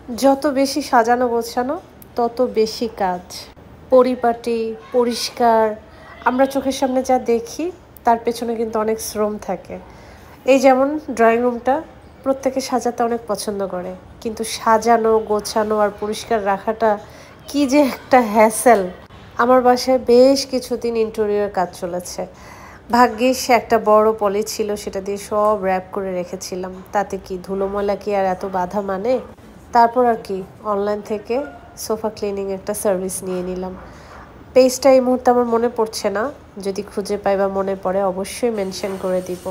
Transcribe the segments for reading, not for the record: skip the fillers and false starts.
যত বেশি সাজানো গোছানো তত বেশি কাজ। পরিপাটি, পরিষ্কার আমরা চোখের সামনে যা দেখি তার পেছনে কিন্তু অনেক শ্রম থাকে। এই যেমন ড্রয়িং রুমটা প্রত্যেকে সাজাতে অনেক পছন্দ করে। কিন্তু সাজানো, গোছানো আর পরিষ্কার রাখাটা কি যে একটা হ্যাসেল! আমার বাসায় বেশ কিছুদিন ইন্টেরিয়র কাজ চলেছে। ভাগ্যিস একটা বড় পলি ছিল, সেটা দিয়ে সব র‍্যাপ করে রেখেছিলাম। তাতে কি ধুলো ময়লা কি আর এত বাধা মানে? তারপর আর কি অনলাইন থেকে সোফা ক্লিনিং একটা সার্ভিস নিয়ে নিলাম। পেজটা এই মুহূর্তে আমার মনে পড়ছে না, যদি খুঁজে পাই বা মনে পড়ে অবশ্যই মেনশন করে দিব।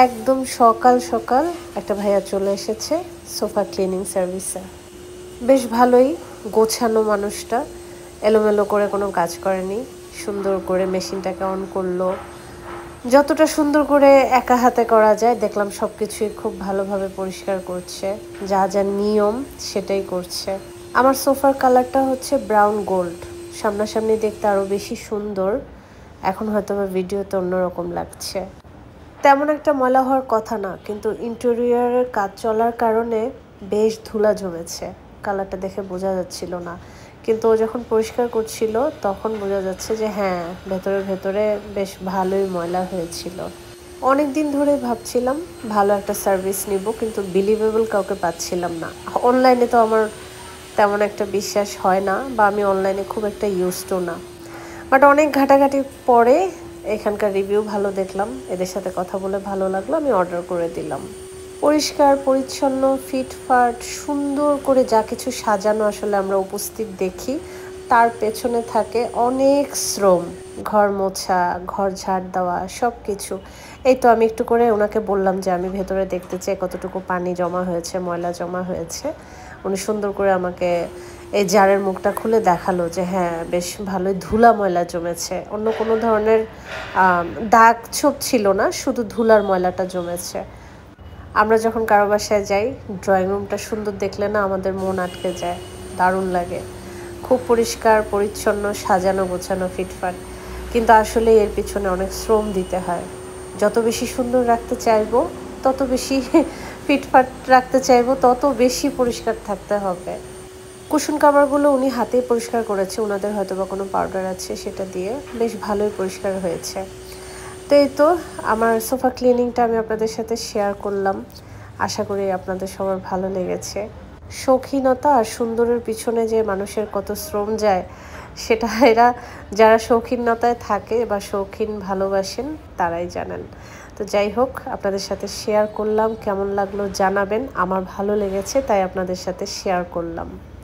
একদম সকাল সকাল একটা ভাইয়া চলে এসেছে সোফা ক্লিনিং সার্ভিসে। বেশ ভালোই গোছানো মানুষটা, এলোমেলো করে কোনো কাজ করেনি, সুন্দর করে মেশিনটাকে অন করলো। যতটা সুন্দর করে একা হাতে করা যায় দেখলাম সব কিছুই খুব ভালোভাবে পরিষ্কার করছে, যা যা নিয়ম সেটাই করছে। আমার সোফার কালারটা হচ্ছে ব্রাউন গোল্ড, সামনাসামনি দেখতে আরও বেশি সুন্দর, এখন হয়তো বা ভিডিওতে অন্যরকম লাগছে। তেমন একটা ময়লা হওয়ার কথা না, কিন্তু ইন্টেরিয়রের কাজ চলার কারণে বেশ ধুলা জমেছে, কালারটা দেখে বোঝা যাচ্ছিল না। কিন্তু ও যখন পরিষ্কার করছিল তখন বোঝা যাচ্ছে যে হ্যাঁ, ভেতরে ভেতরে বেশ ভালোই ময়লা হয়েছিল। অনেক দিন ধরে ভাবছিলাম ভালো একটা সার্ভিস নিব, কিন্তু বিলিভেবল কাউকে পাচ্ছিলাম না। অনলাইনে তো আমার তেমন একটা বিশ্বাস হয় না, বা আমি অনলাইনে খুব একটা ইউজডও না। বাট অনেক ঘাটাঘাটি পরে এখানকার রিভিউ ভালো দেখলাম, এদের সাথে কথা বলে ভালো লাগলো, আমি অর্ডার করে দিলাম। পরিষ্কার পরিচ্ছন্ন, ফিটফাট, সুন্দর করে যা কিছু সাজানো আসলে আমরা উপস্থিত দেখি, তার পেছনে থাকে অনেক শ্রম। ঘর মোছা, ঘর ঝাড় দেওয়া, সব কিছু। এই তো আমি একটু করে ওনাকে বললাম যে আমি ভেতরে দেখতে চাই কতটুকু পানি জমা হয়েছে, ময়লা জমা হয়েছে। উনি সুন্দর করে আমাকে এই জারের মুখটা খুলে দেখালো যে হ্যাঁ, বেশ ভালোই ধুলা ময়লা জমেছে, অন্য কোনো ধরনের দাগ ছোপ ছিল না, শুধু ধুলার ময়লাটা জমেছে। আমরা যখন কারো বাসায় যাই, ড্রয়িং রুমটা সুন্দর দেখলে না আমাদের মন আটকে যায়, দারুণ লাগে। খুব পরিষ্কার পরিচ্ছন্ন, সাজানো গোছানো, ফিটফাট। কিন্তু আসলে এর পিছনে অনেক শ্রম দিতে হয়। যত বেশি সুন্দর রাখতে চাইবো তত বেশি ফিটফাট রাখতে চাইবো, তত বেশি পরিষ্কার থাকতে হবে। কুশন কাভারগুলো উনি হাতেই পরিষ্কার করেছে, ওনাদের হয়তো বা কোনো পাউডার আছে সেটা দিয়ে বেশ ভালোই পরিষ্কার হয়েছে। তো এই তো আমার সোফা ক্লিনিংটা আমি আপনাদের সাথে শেয়ার করলাম, আশা করি আপনাদের সবার ভালো লেগেছে। শৌখিনতা আর সুন্দরের পিছনে যে মানুষের কত শ্রম যায়, সেটা এরা যারা শৌখিনতায় থাকে বা শৌখিন ভালোবাসেন তারাই জানেন। তো যাই হোক, আপনাদের সাথে শেয়ার করলাম, কেমন লাগলো জানাবেন। আমার ভালো লেগেছে তাই আপনাদের সাথে শেয়ার করলাম।